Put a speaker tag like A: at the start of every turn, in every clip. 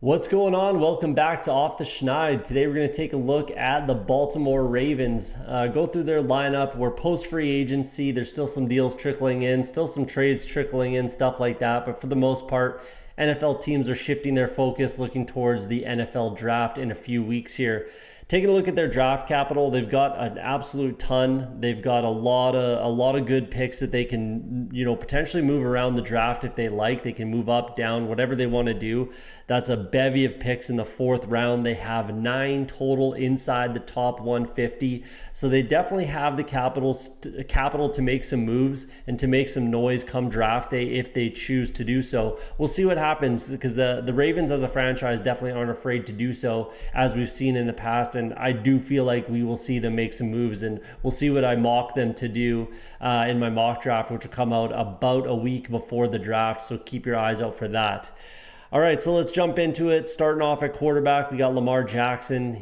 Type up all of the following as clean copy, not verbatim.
A: What's going on? Welcome back to Off the Schneid. Today we're going to take a look at the Baltimore Ravens. Go through their lineup. We're post-free agency. There's still some deals trickling in, still some trades trickling in, stuff like that. But for the most part, NFL teams are shifting their focus, looking towards the NFL draft in a few weeks here. Taking a look at their draft capital, they've got an absolute ton. They've got a lot of good picks that they can, potentially move around the draft if they like. They can move up, down, whatever they want to do. That's a bevy of picks in the fourth round. They have 9 total inside the top 150. So they definitely have the capital to make some moves and to make some noise come draft day if they choose to do so. We'll see what happens because the Ravens as a franchise definitely aren't afraid to do so, as we've seen in the past. And I do feel like we will see them make some moves, and we'll see what I mock them to do in my mock draft, which will come out about a week before the draft. So keep your eyes out for that. All right, so let's jump into it. Starting off at quarterback, we got Lamar Jackson.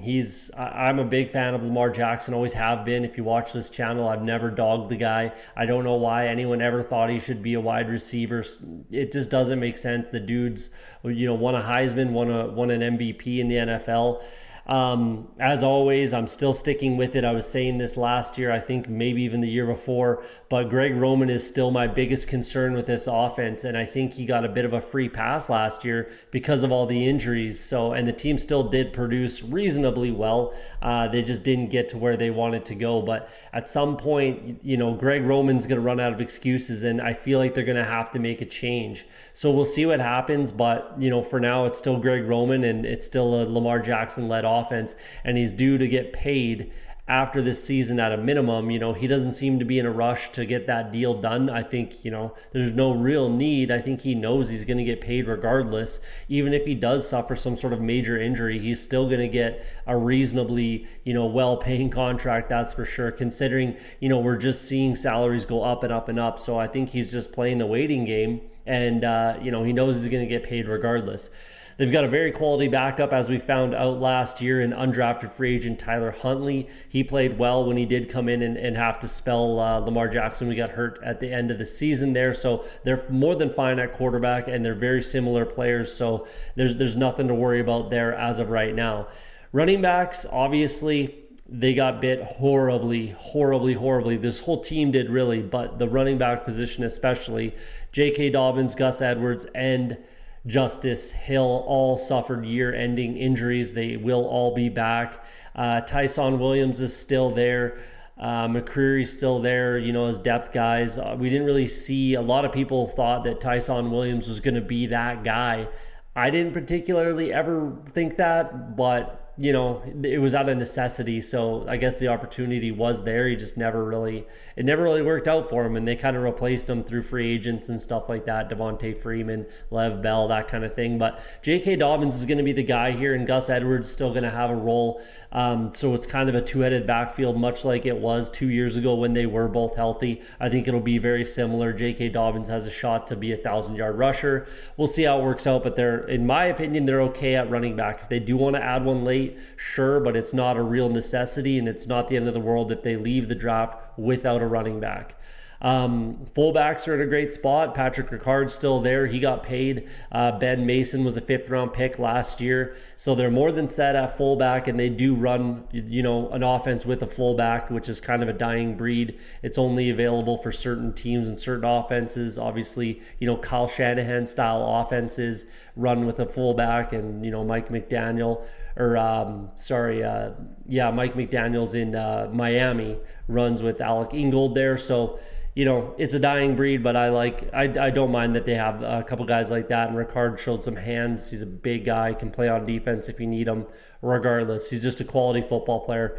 A: I'm a big fan of Lamar Jackson, always have been. If you watch this channel, I've never dogged the guy. I don't know why anyone ever thought he should be a wide receiver. It just doesn't make sense. The dude's, won a Heisman, won an MVP in the NFL. As always, I'm still sticking with it. I was saying this last year, I think maybe even the year before, but Greg Roman is still my biggest concern with this offense. And I think he got a bit of a free pass last year because of all the injuries. And the team still did produce reasonably well. They just didn't get to where they wanted to go. But at some point, Greg Roman's going to run out of excuses, and I feel like they're going to have to make a change. So we'll see what happens. But, for now, it's still Greg Roman, and it's still a Lamar Jackson-led offense, and he's due to get paid after this season at a minimum. He doesn't seem to be in a rush to get that deal done. I think, there's no real need. I think he knows he's going to get paid regardless. Even if he does suffer some sort of major injury, he's still going to get a reasonably, well-paying contract, that's for sure, considering, we're just seeing salaries go up and up and up. So I think he's just playing the waiting game, and, he knows he's going to get paid regardless. They've got a very quality backup, as we found out last year, in undrafted free agent Tyler Huntley. He played well when he did come in and have to spell Lamar Jackson. We got hurt at the end of the season there. So they're more than fine at quarterback, and they're very similar players. So there's nothing to worry about there as of right now. Running backs, obviously, they got bit horribly. This whole team did really, but the running back position especially, J.K. Dobbins, Gus Edwards, and Justice Hill all suffered year-ending injuries. They will all be back. Tyson Williams is still there. McCreary's still there, as depth guys. We didn't really see, a lot of people thought that Tyson Williams was going to be that guy. I didn't particularly ever think that, but it was out of necessity. So I guess the opportunity was there. He just never really worked out for him. And they kind of replaced him through free agents and stuff like that. Devontae Freeman, Lev Bell, that kind of thing. But J.K. Dobbins is going to be the guy here, and Gus Edwards is still going to have a role. So it's kind of a two-headed backfield, much like it was 2 years ago when they were both healthy. I think it'll be very similar. J.K. Dobbins has a shot to be a 1,000-yard rusher. We'll see how it works out. But in my opinion, they're okay at running back. If they do want to add one late, sure, but it's not a real necessity, and it's not the end of the world if they leave the draft without a running back. Fullbacks are in a great spot. Patrick Ricard's still there. He got paid. Ben Mason was a 5th-round pick last year. So they're more than set at fullback, and they do run, an offense with a fullback, which is kind of a dying breed. It's only available for certain teams and certain offenses. Obviously, Kyle Shanahan-style offenses run with a fullback, and, Mike McDaniel's in Miami runs with Alec Ingold there. So, it's a dying breed, but I don't mind that they have a couple guys like that. And Ricard showed some hands. He's a big guy, can play on defense if you need him. Regardless, he's just a quality football player.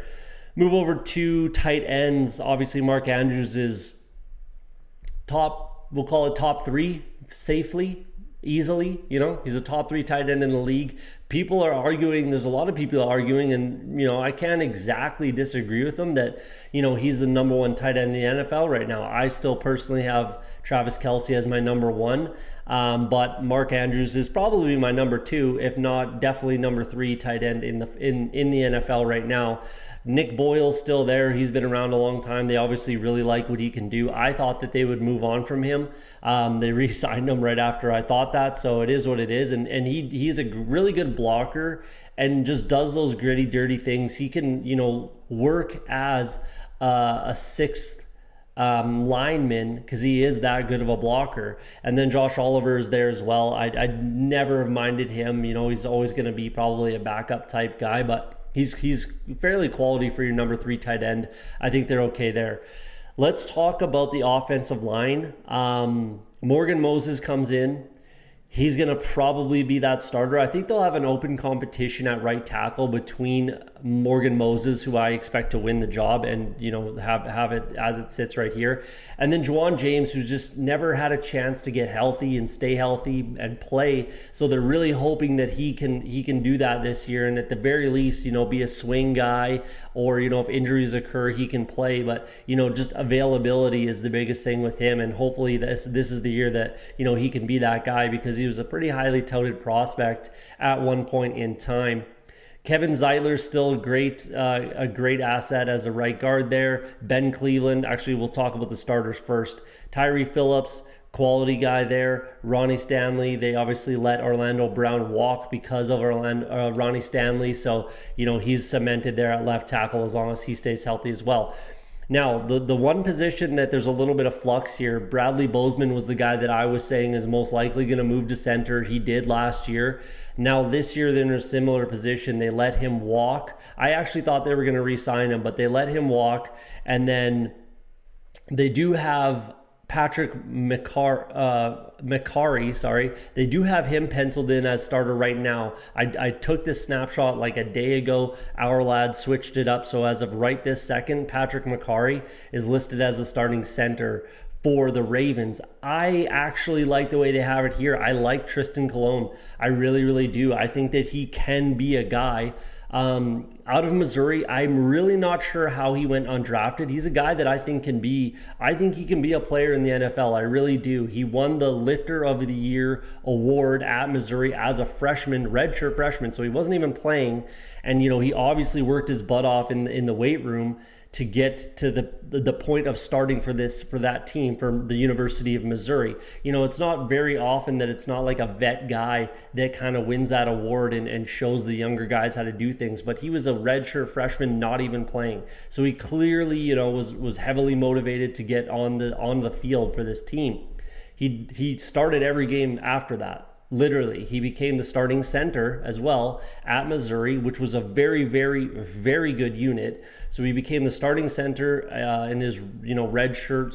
A: Move over to tight ends. Obviously, Mark Andrews is we'll call it top 3 safely, easily. He's a top 3 tight end in the league. people are arguing, there's a lot of people arguing, and I can't exactly disagree with them that he's the number one tight end in the NFL right now. I still personally have Travis Kelce as my number one, but Mark Andrews is probably my number two, if not definitely number three tight end in the NFL right now. Nick Boyle's still there. He's been around a long time. They obviously really like what he can do. I thought that they would move on from him. They re-signed him right after I thought that, so it is what it is. And he's a really good blocker and just does those gritty, dirty things. He can, work as a sixth lineman because he is that good of a blocker. And then Josh Oliver is there as well. I never have minded him. He's always going to be probably a backup type guy, but he's fairly quality for your number three tight end. I think they're okay there. Let's talk about the offensive line. Morgan Moses comes in. He's going to probably be that starter. I think they'll have an open competition at right tackle between Morgan Moses, who I expect to win the job, and have it as it sits right here, and then Juwan James, who's just never had a chance to get healthy and stay healthy and play. So they're really hoping that he can do that this year, and at the very least, be a swing guy, or if injuries occur, he can play. But just availability is the biggest thing with him, and hopefully this is the year that he can be that guy, because he was a pretty highly touted prospect at one point in time. Kevin Zeitler's still a great asset as a right guard there. Ben Cleveland, actually we'll talk about the starters first. Tyree Phillips, quality guy there. Ronnie Stanley, they obviously let Orlando Brown walk because of Ronnie Stanley, so he's cemented there at left tackle as long as he stays healthy as well. Now, the one position that there's a little bit of flux here, Bradley Boseman was the guy that I was saying is most likely going to move to center. He did last year. Now, this year, they're in a similar position. They let him walk. I actually thought they were going to re-sign him, but they let him walk. And then they do have Patrick McCarry, they do have him penciled in as starter right now. I took this snapshot like a day ago. Our lad switched it up, so as of right this second, Patrick McCarry is listed as the starting center for the Ravens. I actually like the way they have it here. I like Tristan Colon. I really, really do. I think that he can be a guy. Out of Missouri, I'm really not sure how he went undrafted. He's a guy that I think he can be a player in the NFL. I really do. He won the Lifter of the Year award at Missouri as a freshman, redshirt freshman, so he wasn't even playing. And, he obviously worked his butt off in the weight room to get to the point of starting for that team for the University of Missouri. It's not very often that it's not like a vet guy that kind of wins that award and shows the younger guys how to do things. But he was a redshirt freshman, not even playing. So he clearly, was heavily motivated to get on the field for this team. He started every game after that. Literally, he became the starting center as well at Missouri, which was a very, very, very good unit. So he became the starting center in his, redshirt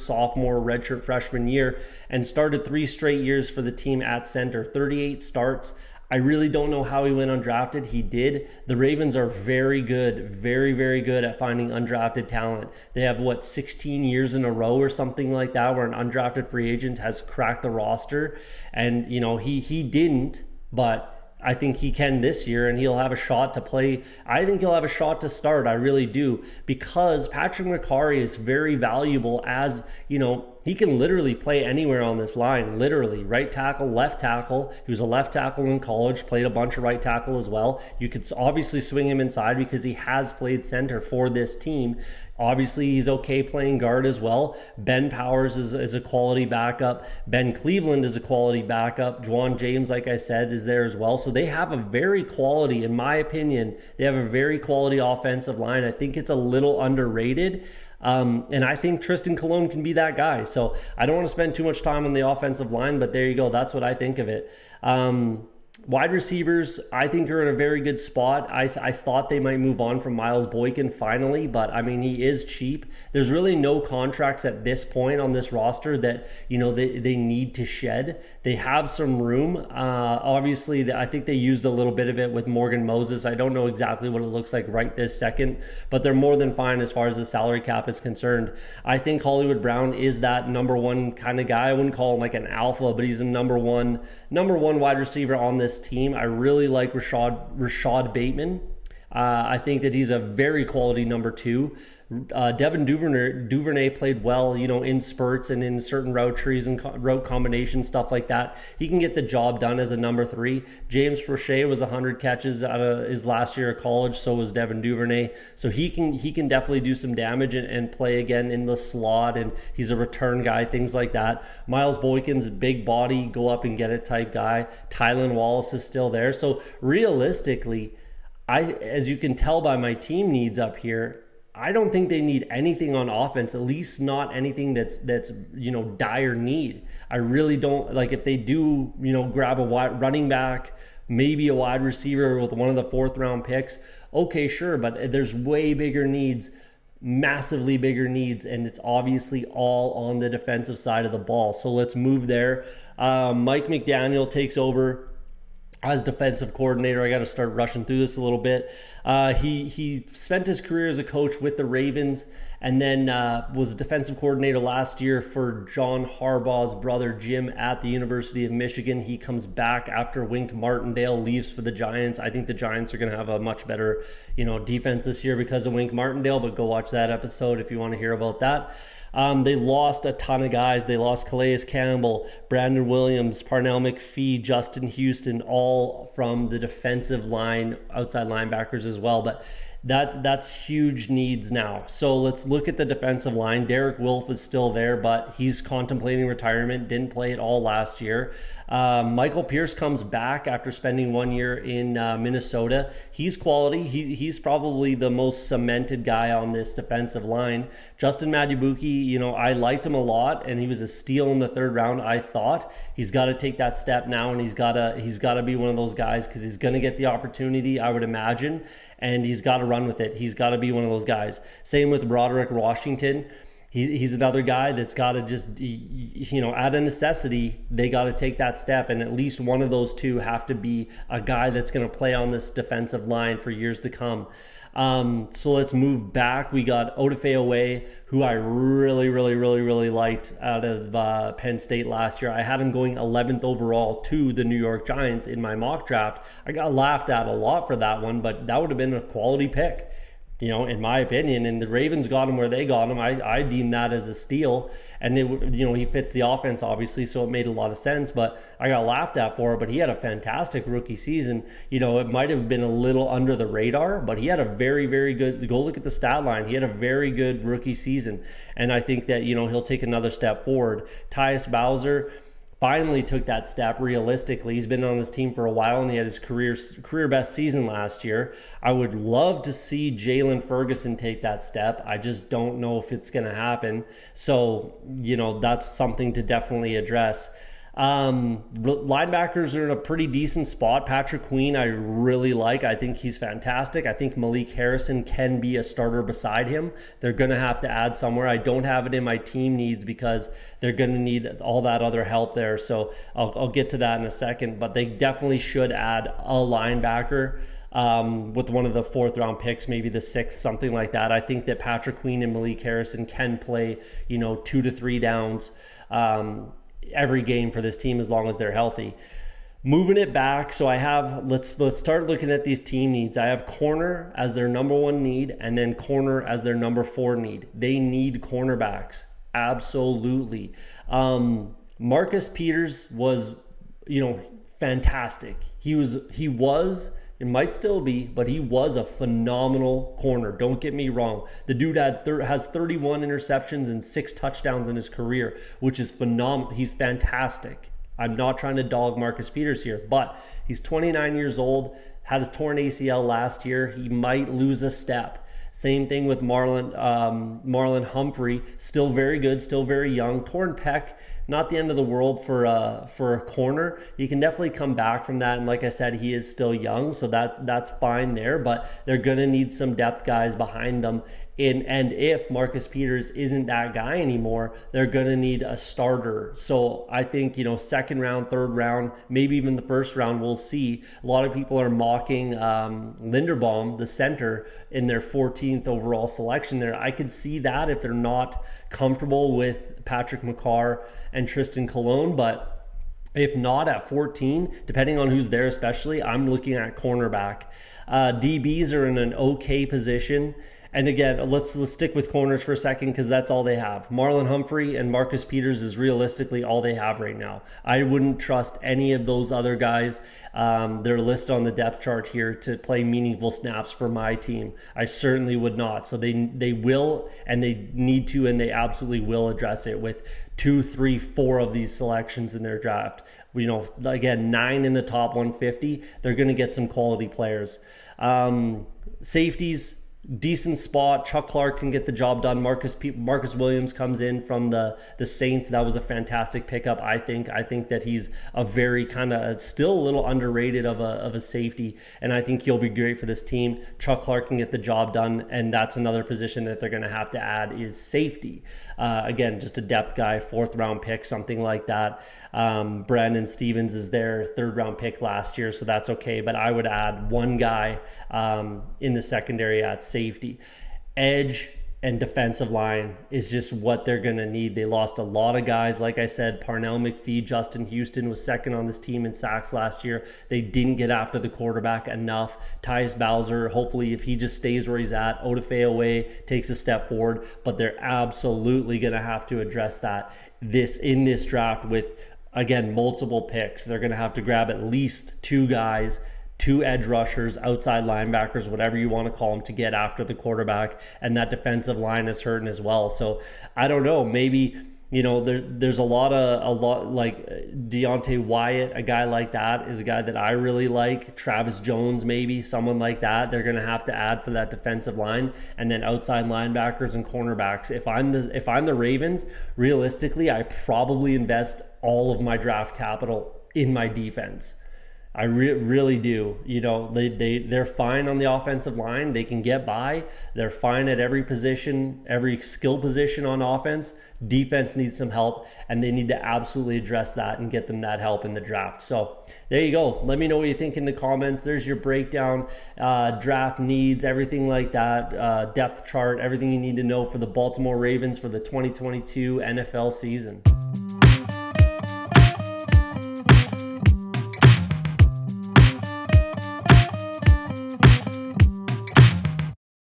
A: freshman year, and started 3 straight years for the team at center, 38 starts. I really don't know how he went undrafted. He did. The Ravens are very good, very, very good at finding undrafted talent. They have, 16 years in a row or something like that where an undrafted free agent has cracked the roster. And, he didn't, but I think he can this year, and he'll have a shot to play. I think he'll have a shot to start. I really do, because Patrick McCarry is very valuable as, he can literally play anywhere on this line, literally. Right tackle, left tackle. He was a left tackle in college, played a bunch of right tackle as well. You could obviously swing him inside because he has played center for this team. Obviously, he's okay playing guard as well. Ben Powers is a quality backup. Ben Cleveland is a quality backup. Juwan James, like I said, is there as well. So they have a very quality, in my opinion, they have a very quality offensive line. I think it's a little underrated. And I think Tristan Colon can be that guy. So I don't want to spend too much time on the offensive line, but there you go. That's what I think of it. Wide receivers, I think, are in a very good spot. I thought they might move on from Miles Boykin finally, but he is cheap. There's really no contracts at this point on this roster that, they need to shed. They have some room. Obviously, I think they used a little bit of it with Morgan Moses. I don't know exactly what it looks like right this second, but they're more than fine as far as the salary cap is concerned. I think Hollywood Brown is that number one kind of guy. I wouldn't call him like an alpha, but he's a number one wide receiver on this this team. I really like Rashad Bateman. I think that he's a very quality number 2. Devin Duvernay played well, in spurts and in certain route trees and route combinations, stuff like that. He can get the job done as a number 3. James Prochet was 100 catches out of his last year of college. So was Devin Duvernay. So he can definitely do some damage and play again in the slot. And he's a return guy, things like that. Miles Boykin's a big body, go up and get it type guy. Tylan Wallace is still there. So realistically, as you can tell by my team needs up here, I don't think they need anything on offense, at least not anything that's dire need. I really don't. Like, if they do, grab a wide running back, maybe a wide receiver with one of the 4th round picks, okay, sure, but there's way bigger needs, massively bigger needs, and it's obviously all on the defensive side of the ball. So let's move there. Mike McDaniel takes over as defensive coordinator. I got to start rushing through this a little bit. He spent his career as a coach with the Ravens, and then was defensive coordinator last year for John Harbaugh's brother Jim at the University of Michigan. He comes back after Wink Martindale leaves for the Giants. I think the Giants are going to have a much better, defense this year because of Wink Martindale, but go watch that episode if you want to hear about that. They lost a ton of guys. They lost Calais Campbell, Brandon Williams, Parnell McPhee, Justin Houston, all from the defensive line, outside linebackers as well. But that's huge needs now. So let's look at the defensive line. Derek Wolfe is still there, but he's contemplating retirement. Didn't play at all last year. Michael Pierce comes back after spending 1 year in Minnesota. He's quality. He's probably the most cemented guy on this defensive line. Justin Madubuike, I liked him a lot, and he was a steal in the 3rd round. I thought he's got to take that step now, and he's got to be one of those guys because he's going to get the opportunity, I would imagine, and he's got to run with it. He's got to be one of those guys. Same with Broderick Washington. He's another guy that's got to just, out of necessity, they got to take that step. And at least one of those two have to be a guy that's going to play on this defensive line for years to come. So let's move back. We got Odafe Oweh, who I really, really, really, really liked out of Penn State last year. I had him going 11th overall to the New York Giants in my mock draft. I got laughed at a lot for that one, but that would have been a quality pick, in my opinion. And the Ravens got him where they got him. I deem that as a steal. And he fits the offense, obviously, so it made a lot of sense. But I got laughed at for it. But he had a fantastic rookie season. It might have been a little under the radar, but he had a very, very good. Go look at the stat line. He had a very good rookie season, and I think that he'll take another step forward. Tyus Bowser finally took that step realistically. He's been on this team for a while, and he had his career best season last year. I would love to see Jalen Ferguson take that step. I just don't know if it's going to happen. So, that's something to definitely address. Linebackers are in a pretty decent spot. Patrick Queen, I really like. I think he's fantastic. I think Malik Harrison can be a starter beside him. They're going to have to add somewhere. I don't have it in my team needs because they're going to need all that other help there. So I'll get to that in a second, but they definitely should add a linebacker. With one of the 4th round picks, maybe the 6th, something like that. I think that Patrick Queen and Malik Harrison can play, 2 to 3 downs, every game for this team as long as they're healthy. Moving it back, so I have, let's start looking at these team needs. I have corner as their number 1 need, and then corner as their number 4 need. They need cornerbacks, absolutely. Marcus Peters was, fantastic. He was, it might still be, but he was a phenomenal corner. Don't get me wrong. The dude has 31 interceptions and 6 touchdowns in his career, which is phenomenal. He's fantastic. I'm not trying to dog Marcus Peters here, but he's 29 years old, had a torn ACL last year. He might lose a step. Same thing with Marlon Humphrey, still very good, still very young. Torn pec, not the end of the world for a corner. He can definitely come back from that, and like I said, he is still young, so that's fine there. But they're gonna need some depth guys behind them. And if Marcus Peters isn't that guy anymore, they're going to need a starter. So I think, 2nd round, 3rd round, maybe even the 1st round, we'll see. A lot of people are mocking Linderbaum, the center, in their 14th overall selection there. I could see that if they're not comfortable with Patrick McCarr and Tristan Colon, but If not at 14, depending on who's there especially, I'm looking at cornerback. DBs are in an okay position. And again, let's stick with corners for a second because that's all they have. Marlon Humphrey and Marcus Peters is realistically all they have right now. I wouldn't trust any of those other guys. They're listed on the depth chart here to play meaningful snaps for my team. I certainly would not. So they will, and they need to, and they absolutely will address it with 2, 3, 4 of these selections in their draft. Again, 9 in the top 150. They're going to get some quality players. Safeties, decent spot. Chuck Clark can get the job done. Marcus Williams comes in from the Saints. That was a fantastic pickup, I think. I think that he's a very kind of still a little underrated of a safety, and I think he'll be great for this team. Chuck Clark can get the job done, and that's another position that they're going to have to add is safety. Again, just a depth guy, 4th round pick, something like that. Brandon Stevens is their 3rd round pick last year, so that's okay. But I would add one guy in the secondary at safety. Edge and defensive line is just what they're going to need. They lost a lot of guys. Like I said, Parnell McPhee, Justin Houston was 2nd on this team in sacks last year. They didn't get after the quarterback enough. Tyus Bowser, hopefully if he just stays where he's at, Odafe Away takes a step forward, but they're absolutely going to have to address that in this draft with, again, multiple picks. They're going to have to grab at least 2 guys, 2 edge rushers, outside linebackers, whatever you want to call them, to get after the quarterback. And that defensive line is hurting as well. So I don't know, maybe, there's a lot like Deontay Wyatt, a guy like that is a guy that I really like. Travis Jones, maybe someone like that. They're going to have to add for that defensive line, and then outside linebackers and cornerbacks. If I'm the Ravens, realistically, I probably invest all of my draft capital in my defense. I really do. They're fine on the offensive line. They can get by. They're fine at every position, every skill position on offense. Defense needs some help, and they need to absolutely address that and get them that help in the draft. So there you go. Let me know what you think in the comments. There's your breakdown, draft needs, everything like that, depth chart, everything you need to know for the Baltimore Ravens for the 2022 NFL season.